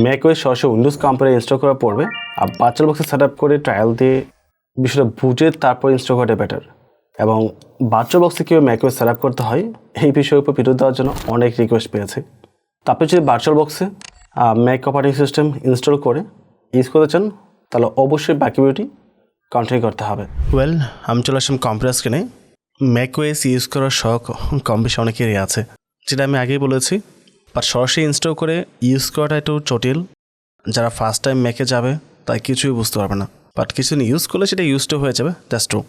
MacOS সরাসরি Windows কম্পিউটারে install করা পড়বে, আর ভার্চুয়াল বক্সে সেট আপ করে ট্রায়াল দিয়ে বিষয়টা বুঝে তারপর ইনস্টল করাটা বেটার। এবং ভার্চুয়াল বক্সে কীভাবে ম্যাকওএস সেট আপ করতে হয় এই বিষয়ের উপর ভিডিও দেওয়ার জন্য অনেক রিকোয়েস্ট পেয়েছে। তো আপনি যদি ভার্চুয়াল বক্সে ম্যাক অপারেটিং সিস্টেম ইনস্টল করে ইউজ করতে চান তাহলে অবশ্যই বাকি ভিডিওটি কন্টিনিউ করতে হবে। আমি চলে আসলাম কম্পিউটার স্ক্রিনে। ম্যাকওএস ইউজ করার শখ কম বেশি অনেকেরই আছে, যেটা আমি আগেই বলেছি, বাট সরাসরি ইনস্টল করে ইউজ করাটা একটু জটিল। যারা ফার্স্ট টাইম ম্যাকে যাবে তাই কিছুই বুঝতে পারবে না, বাট কিছুদিন ইউজ করলে সেটা ইউজড হয়ে যাবে, দ্যাটস ট্রু।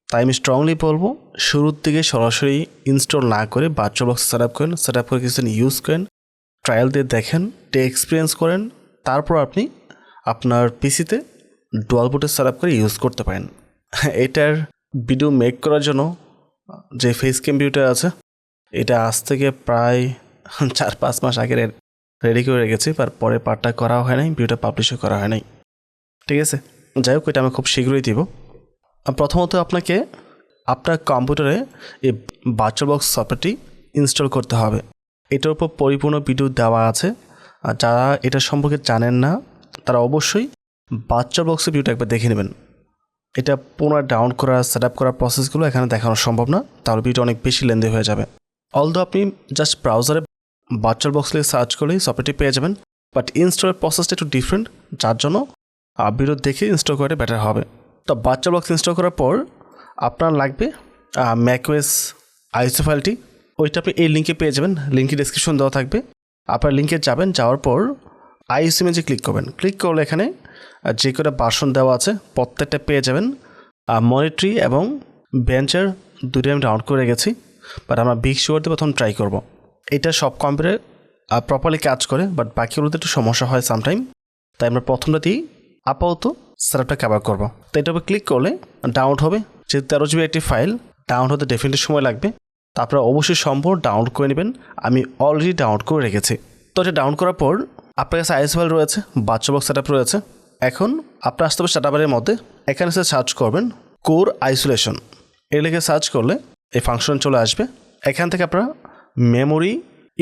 তাই আমি স্ট্রংলি বলবো শুরুর দিকে সরাসরি ইনস্টল না করে ভার্চুয়াল বক্স সেট আপ করে কিছুদিন ইউজ করেন, ট্রায়াল দিয়ে দেখেন, এক্সপিরিয়েন্স করেন, তারপর আপনি আপনার পিসিতে ডুয়াল বুটে সেট আপ করে ইউজ করতে পারেন। এটার ভিডিও মেক করার জন্য যে ফেস কম্পিউটার আছে এটা আজ থেকে প্রায় 4-5 মাস আগে রেডি করে রেখেছি, পরে পার্টটা করা হয় নাই, ভিডিওটা পাবলিশও করা হয় নাই। ঠিক আছে, যাই হোক, এটা আমি খুব শীঘ্রই দিব। প্রথমত আপনাকে আপনার কম্পিউটারে এই ভার্চুয়াল বক্স সফটওয়্যারটি ইনস্টল করতে হবে। এটার উপর পরিপূর্ণ ভিডিও দেওয়া আছে, আর যারা এটা সম্পর্কে জানেন না তারা অবশ্যই ভার্চুয়াল বক্সের ভিডিওটা একবার দেখে নেবেন। এটা পুনরায় ডাউনলোড করা, সেট আপ করার প্রসেসগুলো এখানে দেখানো সম্ভব না, তাহলে ভিডিও অনেক বেশি লেন্দি হয়ে যাবে। অলদো আপনি জাস্ট ব্রাউজারে ভার্চুয়াল বক্স লিখে সার্চ করলেই সফটওয়্যারটি পেয়ে যাবেন, বাট ইনস্টলের প্রসেসটা একটু ডিফারেন্ট, যার জন্য ভিডিও দেখে ইনস্টল করাটা বেটার হবে। তো ভার্চুয়াল বক্স ইনস্টল করার পর আপনার লাগবে ম্যাকওএস আইএসও ফাইলটি, ওইটা আপনি এই লিঙ্কে পেয়ে যাবেন, লিঙ্কটি ডেসক্রিপশন দেওয়া থাকবে। আপনার লিঙ্কে যাবেন, যাওয়ার পর আইএসও ইমেজে ক্লিক করবেন। ক্লিক করলে এখানে যে কটা ভার্সন দেওয়া আছে প্রত্যেকটা পেয়ে যাবেন। মনিটরি এবং বেঞ্চার দুটোই আমি ডাউনলোড করে গেছি, বাট আমরা বিগ সুগার দিয়ে প্রথম ট্রাই করব। এটা সব কম্পিউটারে প্রপারলি কাজ করে, বাট বাকিগুলোতে একটু সমস্যা হয় সামটাইম, তাই আমরা প্রথমটা দিয়েই আপাতত সেটআপটা কভার করব। তো এটার উপর ক্লিক করলে ডাউনলোড হবে, যেহেতু 13 GB একটি ফাইল, ডাউনলোড হতে ডেফিনেটলি সময় লাগবে। তারপরে অবশ্যই সম্পূর্ণ ডাউনলোড করে নেবেন, আমি অলরেডি ডাউনলোড করে রেখেছি। তো এটা ডাউনলোড করার পর আপনার কাছে আইএস ফাইল রয়েছে, ভার্চুয়াল বক্স সেটআপ রয়েছে। এখন আপনার আসতে হবে সেটআপের মধ্যে, এখানে সার্চ করবেন কোর আইসোলেশন, এর লিখে সার্চ করলে এই ফাংশন চলে আসবে। এখান থেকে আপনারা মেমোরি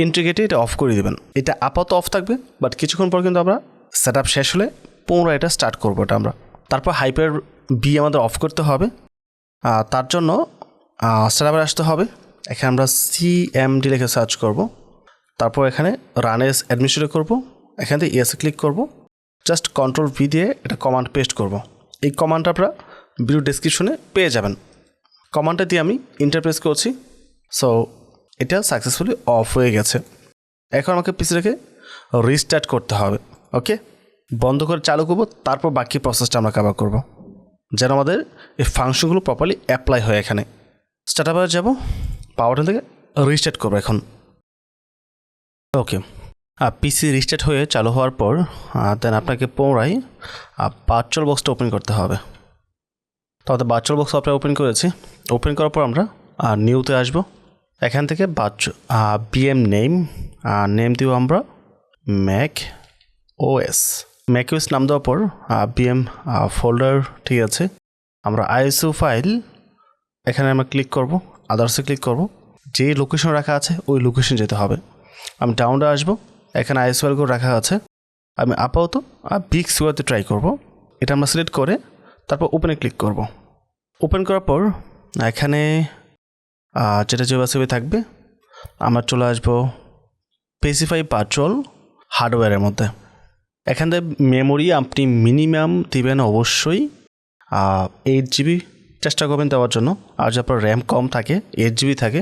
ইন্টিগ্রেটে এটা অফ করে দেবেন। এটা আপাতত অফ থাকবে, বাট কিছুক্ষণ পর কিন্তু আমরা সেটআপ শেষ হলে পুনরায় এটা স্টার্ট করবো এটা আমরা। তারপর হাইপার বি আমাদের অফ করতে হবে, তার জন্য সেটআপে আসতে হবে। এখানে আমরা সিএমডি লিখে সার্চ করব, তারপর এখানে রান এস অ্যাডমিনিস্ট্রেটর করব, এখান থেকে ইয়েসে ক্লিক করব, জাস্ট কন্ট্রোল ভি দিয়ে এটা কমান্ড পেস্ট করব। এই কমান্ডটা আপনারা ভিডিও ডেসক্রিপশনে পেয়ে যাবেন। কমান্ডটা দিয়ে আমি ইন্টারপ্রেস করছি। সো এটা সাকসেসফুলি অফ হয়ে গেছে। এখন আমাকে পিসিটাকে রিস্টার্ট করতে হবে। ওকে, বন্ধ করে চালু করব, তারপর বাকি প্রসেসটা আমরা কভার করব, যেন আমাদের এই ফাংশনগুলো প্রপারলি অ্যাপ্লাই হয়। এখানে স্টার্ট আপে যাব, পাওয়ারটা থেকে রিস্টার্ট করবো এখন। ওকে, পিসি রিস্টার্ট হয়ে চালু হওয়ার পর দেন আপনাকে পুনরায় ভার্চুয়াল বক্সটা ওপেন করতে হবে। তাহলে ভার্চুয়াল বক্স আপনারা ওপেন করেছি। ওপেন করার পর আমরা নিউতে আসবো। এখান থেকে বিএম নেম দিব আমরা ম্যাক ওএস নাম দেওয়ার পর বিএম ফোল্ডার, ঠিক আছে। আমরা আইএসও ফাইল এখানে আমরা ক্লিক করব, আদার্সে ক্লিক করব, যে লোকেশন রাখা আছে ওই লোকেশন যেতে হবে। আমি ডাউনলোডে আসবো, এখানে আইএসও ফাইলগুলো রাখা আছে। আমি আপাতত বিগ সুগারতে ট্রাই করব। এটা আমরা সিলেক্ট করে তারপর ওপেনে ক্লিক করব। ওপেন করার পর এখানে যেটা যেভাবে থাকবে আমরা চলে আসবো স্পেসিফাই ভার্চুয়াল হার্ডওয়্যারের মধ্যে। এখান থেকে মেমোরি আপনি মিনিমাম দিবেন অবশ্যই 8 GB চেষ্টা করবেন দেওয়ার জন্য। আর যদি আপনার র্যাম কম থাকে, 8 GB থাকে,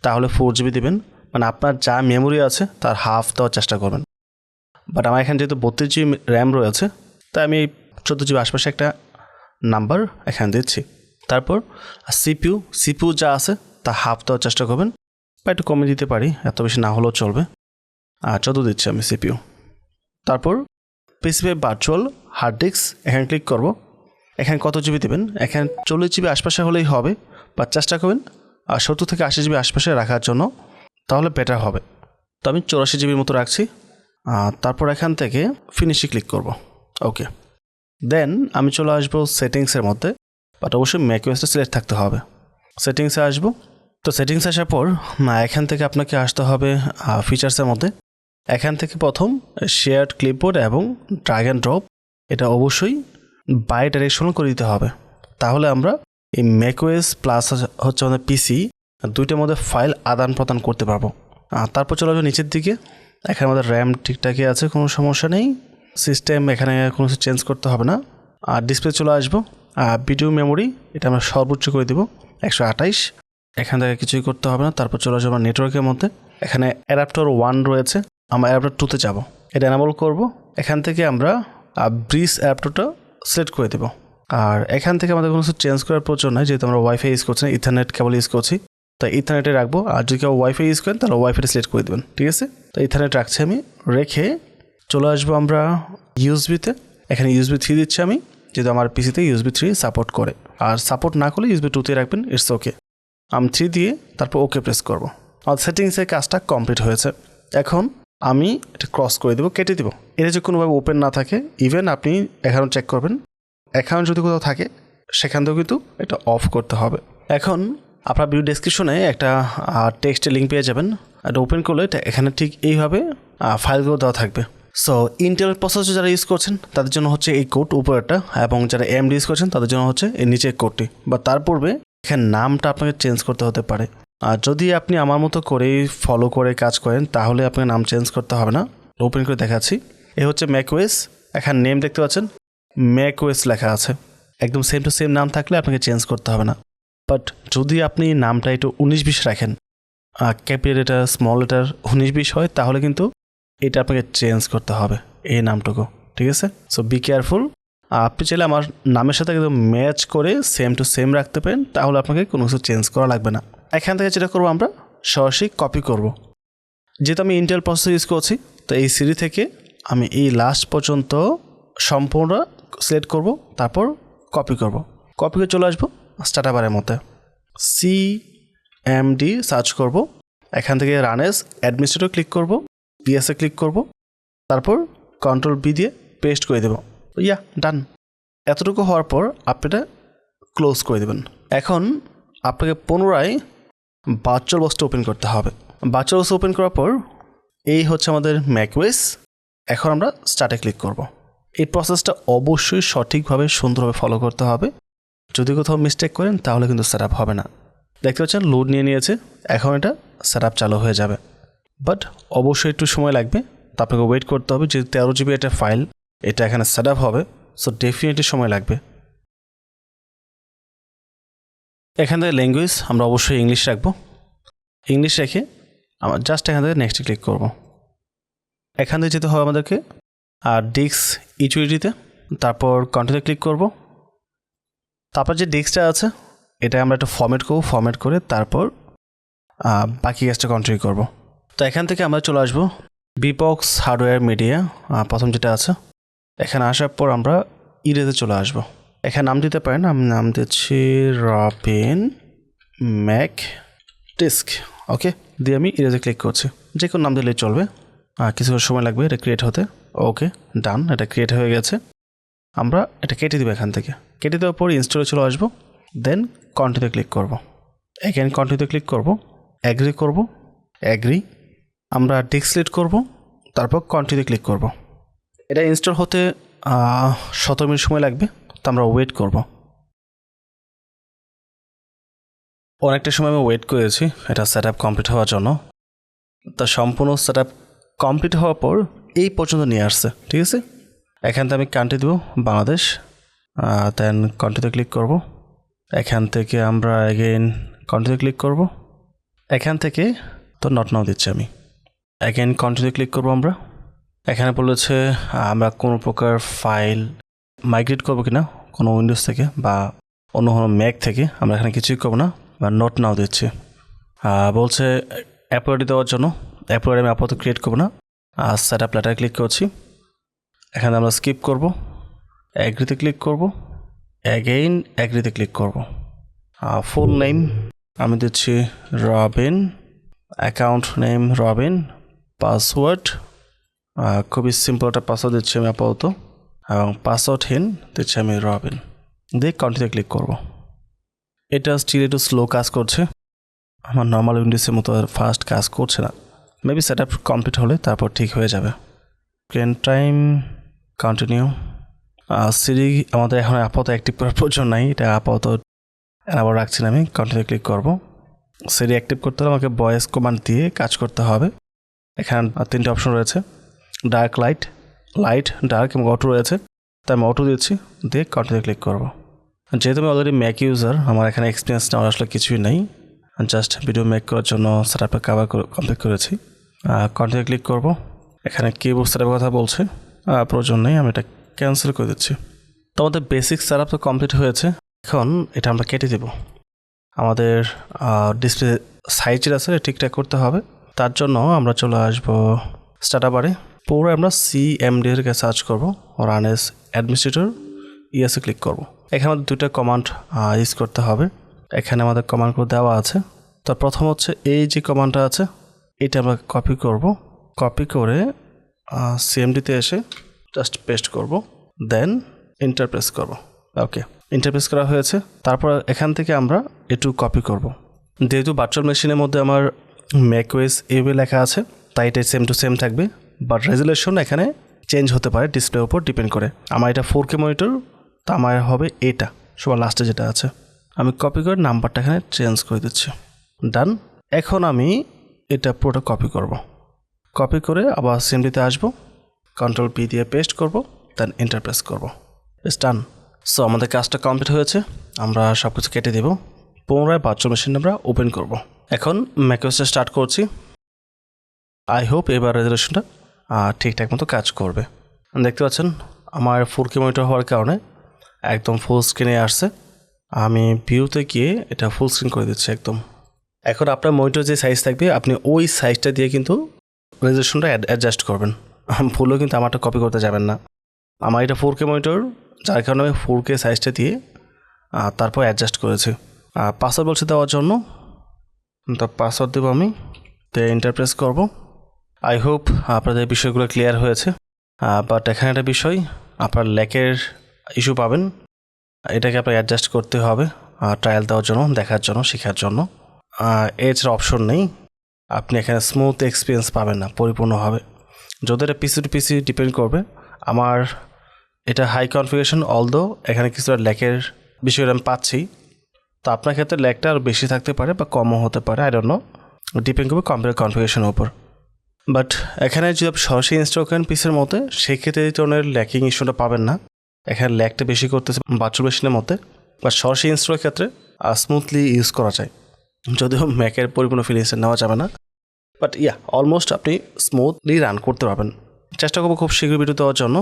তাহলে 4 GB দেবেন, মানে আপনার যা মেমোরি আছে তার হাফ দেওয়ার চেষ্টা করবেন। বাট আমার এখানে যেহেতু 32 GB র্যাম রয়েছে, তাই আমি 14 GB আশপাশে একটা নাম্বার এখানে দিচ্ছি। তারপর সিপিইউ যা আছে তা হাফ দেওয়ার চেষ্টা করবেন, বা একটু কমে দিতে পারি, এত বেশি না হলেও চলবে। 14 দিচ্ছি আমি সিপিইউ। তারপর স্পেসিফাই ভার্চুয়াল হার্ড ডিস্ক, এখানে ক্লিক করব। এখানে কত জিবি দেবেন, এখানে 40 GB আশপাশে হলেই হবে, বা চেষ্টা করবেন 70 থেকে 80 GB আশপাশে রাখার জন্য, তাহলে বেটার হবে। তো আমি 84 GB মতো রাখছি। তারপর এখান থেকে ফিনিশে ক্লিক করব। ওকে, দেন আমি চলে আসবো সেটিংসের মধ্যে, বাট অবশ্যই ম্যাকওএসটা সিলেক্ট থাকতে হবে। সেটিংসে আসবো। তো সেটিংসে আসার পর এখান থেকে আপনাকে আসতে হবে ফিচার্সের মধ্যে। এখান থেকে প্রথম শেয়ার্ড ক্লিপবোর্ড এবং ড্র্যাগ অ্যান্ড ড্রপ এটা অবশ্যই বাই ডাইরেকশনাল করে দিতে হবে। তাহলে আমরা এই ম্যাকওএস প্লাস হচ্ছে আমাদের পিসি দুইটার মধ্যে ফাইল আদান প্রদান করতে পারবো। তারপর চলে যাবো নিচের দিকে। এখানে আমাদের র্যাম ঠিকঠাকই আছে, কোনো সমস্যা নেই। সিস্টেম এখানে কোনো কিছু চেঞ্জ করতে হবে না। আর ডিসপ্লে চলে আসবো। ভিডিও মেমোরি এটা আমরা সর্বোচ্চ করে দেবো 128। এখান থেকে কিছুই করতে হবে না। তারপর চলে আসবো আমরা নেটওয়ার্কের মধ্যে। এখানে অ্যাডাপ্টার 1 রয়েছে, আমরা অ্যাডাপ্টার 2তে যাব। এটা এনাবল করব। এখান থেকে আমরা ব্রিজ অ্যাডাপ্টারটা সিলেক্ট করে দেবো। আর এখান থেকে আমাদের কোনো কিছু চেঞ্জ করার প্রয়োজন নয়, যেহেতু আমরা ওয়াইফাই ইউজ করছি না, ইথারনেট কেবল ইউজ করছি, তাই ইথারনেটে রাখবো। আর যদি কেউ ওয়াইফাই ইউজ করেন তাহলে ওয়াইফাইটা সিলেক্ট করে দেবেন, ঠিক আছে? তো ইথারনেট রাখছি আমি। রেখে চলে আসবো আমরা ইউএসবিতে। এখানে USB 3 দিচ্ছি আমি, যেহেতু আমার পিসিতে USB 3 সাপোর্ট করে। আর সাপোর্ট না করলে USB 2তে রাখবেন, ইটস ওকে। আমি 3 দিয়ে তারপর ওকে প্রেস করবো। আর সেটিংসের কাজটা কমপ্লিট হয়েছে। এখন আমি এটা ক্রস করে দেবো, কেটে দেবো। এটা যে কোনোভাবে ওপেন না থাকে, ইভেন আপনি অ্যাকাউন্ট চেক করবেন, অ্যাকাউন্ট যদি কোথাও থাকে সেখান থেকেও কিন্তু এটা অফ করতে হবে। এখন আপনার ভিডিও ডেসক্রিপশনে একটা টেক্সটের লিঙ্ক পেয়ে যাবেন। এটা ওপেন করলে এটা এখানে ঠিক এইভাবে ফাইলগুলো দেওয়া থাকবে। সো ইন্টেল প্রসেসর যারা ইউজ করছেন তাদের জন্য হচ্ছে এই কোড উপরেরটা, এবং যারা AMD ইউজ করছেন তাদের জন্য হচ্ছে এই নিচের কোডটি। বা তার পূর্বে এখানে নামটা আপনাকে চেঞ্জ করতে হতে পারে। আর যদি আপনি আমার মতো করে ফলো করে কাজ করেন তাহলে আপনাকে নাম চেঞ্জ করতে হবে না। ওপেন করে দেখাচ্ছি। এ হচ্ছে ম্যাকওএস। এখানে নেম দেখতে পাচ্ছেন, ম্যাকওএস লেখা আছে। একদম সেম টু সেম নাম থাকলে আপনাকে চেঞ্জ করতে হবে না। বাট যদি আপনি নামটা একটু 19-20 রাখেন, ক্যাপিটাল লেটার স্মল লেটার 19-20 হয়, তাহলে কিন্তু এটা আপনাকে চেঞ্জ করতে হবে এই নামটুকু, ঠিক আছে? So be careful. আপনি চাইলে আমার নামের সাথে একদম ম্যাচ করে সেম টু সেম রাখতে পারেন, তাহলে আপনাকে কোনো কিছু চেঞ্জ করা লাগবে না। এখান থেকে যেটা করবো আমরা সরাসরি কপি করব। যেহেতু আমি ইন্টেল প্রসেসর ইউজ করছি, তো এই সিরি থেকে আমি এই লাস্ট পর্যন্ত সম্পূর্ণ সিলেক্ট করব, তারপর কপি করব। কপি করে চলে আসবো স্টার্টাবারের মধ্যে, CMD সার্চ করব। এখান থেকে রানেস অ্যাডমিনিস্ট্রেটর ক্লিক করব, পিএসএ ক্লিক করব, তারপর Ctrl+B দিয়ে পেস্ট করে দেবো। ইয়া ডান। এতটুকু হওয়ার পর আপনি এটা ক্লোজ করে দেবেন। এখন আপনাকে পুনরায় ভার্চুয়াল বক্সটা ওপেন করতে হবে। ভার্চুয়াল বক্স ওপেন করার পর এই হচ্ছে আমাদের ম্যাকওএস। এখন আমরা স্টার্টে ক্লিক করব। এই প্রসেসটা অবশ্যই সঠিকভাবে সুন্দরভাবে ফলো করতে হবে। যদি কোথাও মিস্টেক করেন তাহলে কিন্তু সেট আপ হবে না। দেখতে পাচ্ছেন লোড নিয়ে নিয়েছে, এখন এটা সেট আপ চালু হয়ে যাবে। বাট অবশ্যই একটু সময় লাগবে, তা আপনাকে ওয়েট করতে হবে। যেহেতু 13 GB একটা ফাইল, এটা এখানে সেট আপ হবে, সো ডেফিনেটলি সময় লাগবে। এখান থেকে ল্যাঙ্গুয়েজ আমরা অবশ্যই ইংলিশ রাখবো। ইংলিশ রেখে আমরা জাস্ট এখান থেকে নেক্সটে ক্লিক করব। এখান থেকে যেতে হবে আমাদেরকে আর ডিস্ক ইউটিলিটিতে, তারপর কন্টিনিউতে ক্লিক করব। তারপর যে ডিস্কটা আছে এটা আমরা একটা ফরম্যাট করব, ফরম্যাট করে তারপর বাকি কাজটা কন্টিনিউ করব। তো এখান থেকে আমরা চলে আসবো বিপক্স হার্ডওয়্যার মিডিয়া, প্রথম যেটা আছে। এখানে আসার পর আমরা ইরেজে চলে আসবো। এখানে নাম দিতে পারেন, আমি নাম দিচ্ছি রবিন ম্যাক ডিস্ক। ওকে, দিয়ে আমি ইরেজে ক্লিক করছি। যে কোনো নাম দিলেই চলবে, কিছু সময় লাগবে এটা ক্রিয়েট হতে। ওকে ডান, এটা ক্রিয়েট হয়ে গেছে। আমরা এটা কেটে দিব। এখান থেকে কেটে দেওয়ার পর ইনস্টলে চলে আসবো, দেন কন্টিনিউতে ক্লিক করব। এখানে কন্টিনিউতে ক্লিক করব, অ্যাগ্রি করব, অ্যাগ্রি। আমরা ডিস্ক সিলেক্ট করব, তারপর কন্টিনিউতে ক্লিক করব। এটা ইনস্টল হতে 17 মিনিট সময় লাগবে, তো আমরা ওয়েট করব। অনেকটা সময় আমি ওয়েট করেছি এটা সেট আপ কমপ্লিট হওয়ার জন্য। তা সম্পূর্ণ সেট আপ কমপ্লিট হওয়ার পর এই পর্যন্ত নিয়ে আসছে, ঠিক আছে? এখান থেকে আমি কান্ট্রি দেবো বাংলাদেশ, দেন কন্টিনিউতে ক্লিক করব। এখান থেকে আমরা এগেইন কন্টিনিউতে ক্লিক করব। এখান থেকে তো নট নাও দিচ্ছি আমি, এগেইন কন্টিনিউতে ক্লিক করব। আমরা এখানে বলেছে আমরা কোনো প্রকার ফাইল মাইগ্রেট করবো কিনা কোনো উইন্ডোজ থেকে বা অন্য কোনো ম্যাক থেকে, আমরা এখানে কিছুই করবো না, বা নট নাও দিচ্ছি। বলছে অ্যাপোয়ার্ডি দেওয়ার জন্য, অ্যাপোয়ার্ডি আমি আপাতত ক্রিয়েট করবো না। সেট আপ লেটার ক্লিক করছি। এখানে আমরা স্কিপ করব, অ্যাগ্রিতে ক্লিক করব, অ্যাগেইন অ্যাগ্রিতে ক্লিক করব। ফুল নেম আমি দিচ্ছি Robin, account name Robin, password খুবই সিম্পল একটা পাসওয়ার্ড দিচ্ছি আমি আপাতত, এবং পাসওয়ার্ডহীন দিচ্ছি আমি রবিন, দিয়ে কন্টিনিউতে ক্লিক করব। এটা স্টিল একটু স্লো কাজ করছে, আমার নর্মাল উইন্ডোজের মতো ফাস্ট কাজ করছে না। মেবি সেট আপ কমপ্লিট হলে তারপর ঠিক হয়ে যাবে। Screen time continue. সিরি আমাদের এখন আপাতত অ্যাক্টিভ করার প্রয়োজন নাই, এটা আপাতত আবার রাখছি না, আমি কন্টিনিউ ক্লিক করব। সিরি অ্যাক্টিভ করতে হলে আমাকে ভয়েস কমান্ড দিয়ে কাজ করতে হবে। এখানে 3টে অপশন রয়েছে, ডার্ক লাইট, লাইট, ডার্ক এবং অটো রয়েছে, তাই আমি অটো দিচ্ছি, দিয়ে কন্টিনিউ ক্লিক করব। যেহেতু আমি অলরেডি ম্যাক ইউজার, আমার এখানে এক্সপিরিয়েন্স নেওয়ার আসলে কিছুই নেই, জাস্ট ভিডিও মেক করার জন্য সেট আপটা কমপ্লিট করেছি। কন্টিনিউ ক্লিক করব। এখানে কিবোর্ড সেট আপের কথা বলছে, প্রয়োজন নেই, আমি এটা ক্যান্সেল করে দিচ্ছি। তো আমাদের বেসিক সেট আপ তো কমপ্লিট হয়েছে, এখন এটা আমরা কেটে দেব। আমাদের ডিসপ্লে সাইজের আছে ঠিকঠাক করতে হবে, তার জন্য আমরা চলে আসবো স্টার্ট বারে, পুরো আমরা CMD এর কাছে সার্চ করবো, run S administrator, ESA click করব। এখানে আমাদের 2টা কমান্ড ইউজ করতে হবে, এখানে আমাদের কমান্ডগুলো দেওয়া আছে। তো প্রথম হচ্ছে এই যে কমান্ডটা আছে, এটা আমরা কপি করব, কপি করে CMD-তে এসে জাস্ট পেস্ট করব, দেন এন্টার প্রেস করব। ওকে, এন্টার প্রেস করা হয়েছে। তারপর এখান থেকে আমরা একটু কপি করব। যেহেতু ভার্চুয়াল মেশিনের মধ্যে আমার ম্যাকওএস এভাবে লেখা আছে, তাই এটা সেম টু সেম থাকবে, বাট রেজুলেশন এখানে চেঞ্জ হতে পারে ডিসপ্লের উপর ডিপেন্ড করে। আমার এটা 4K মনিটর, তা আমার হবে এটা সবার লাস্টে যেটা আছে। আমি কপি করে নাম্বারটা এখানে চেঞ্জ করে দিচ্ছি, ডান। এখন আমি এটা পুরোটা কপি করব, কপি করে আবার CMD-তে আসবো, Ctrl+P দিয়ে পেস্ট করব, দেন এন্টার প্রেস করব, ইটস ডান। সো আমাদের কাজটা কমপ্লিট হয়েছে, আমরা সব কিছু কেটে দেব, পুনরায় ভার্চুয়াল মেশিন আমরা ওপেন করব। এখন ম্যাকওএসটা স্টার্ট করছি, আই হোপ এবার রেজুলেশনটা ঠিকঠাক মতো কাজ করবে। দেখতে পাচ্ছেন আমার 4K মনিটর হওয়ার কারণে একদম ফুল স্ক্রিনে আসছে। আমি ভিউতে গিয়ে এটা ফুল স্ক্রিন করে দিচ্ছি একদম। এখন আপনার মনিটর যে সাইজ থাকবে, আপনি ওই সাইজটা দিয়ে কিন্তু রেজুলেশনটা অ্যাডজাস্ট করবেন, ফুলও কিন্তু আমারটা কপি করতে যাবেন না। আমার এটা 4K মনিটর, যার কারণে আমি 4K সাইজটা দিয়ে তারপর অ্যাডজাস্ট করেছি। পাসওয়ার্ড বলছে দেওয়ার জন্য, তো পাসওয়ার্ড দেবো আমি, তো এন্টার প্রেস করব। আই হোপ আপনাদের বিষয়গুলো ক্লিয়ার হয়েছে, বাট এখানে একটা বিষয়, আপনার ল্যাকের ইস্যু পাবেন, এটাকে আপনার অ্যাডজাস্ট করতে হবে ট্রায়াল দেওয়ার জন্য, দেখার জন্য, শেখার জন্য। এছাড়া অপশন নেই, আপনি এখানে স্মুথ এক্সপিরিয়েন্স পাবেন না পরিপূর্ণভাবে। যদি এটা পিসি টু পিসি ডিপেন্ড করবে, আমার এটা হাই কনফিগারেশন, অলদো এখানে কিছুটা ল্যাকের বিষয়টা আমি পাচ্ছি, তো আপনার ক্ষেত্রে ল্যাকটা আরও বেশি থাকতে পারে বা কমও হতে পারে, আই ডোন্ট নো, ডিপেন্ড করবে কম্পিউটার কনফিগারেশনের উপর। বাট এখানে যদি আপনি সরাসরি ইনস্টল করেন পিসির মধ্যে, সেক্ষেত্রে এই ধরনের ল্যাকিং ইস্যুটা পাবেন না। এখানে ল্যাকটা বেশি করতেছে ভার্চুয়াল মেশিনের মধ্যে, বা সরাসরি ইনস্টলের ক্ষেত্রে স্মুথলি ইউজ করা যায়, যদিও ম্যাকের পরিপূর্ণ ফিলিংস নেওয়া যাবে না, বাট অলমোস্ট আপনি স্মুথলি রান করতে পারবেন। চেষ্টা করবো খুব শীঘ্র ভিডিও দেওয়ার জন্য,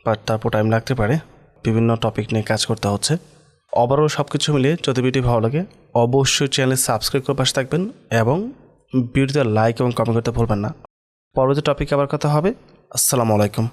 বাট তারপর টাইম লাগতে পারে, বিভিন্ন টপিক নিয়ে কাজ করতে হচ্ছে। ওভারঅল সব কিছু মিলিয়ে যদি ভিডিও ভালো লাগে, অবশ্যই চ্যানেল সাবস্ক্রাইব করে পাশে থাকবেন এবং ভিডিওতে লাইক এবং কমেন্ট করতে ভুলবেন না। পরবর্তী টপিক আবার কথা হবে। আসসালামু আলাইকুম।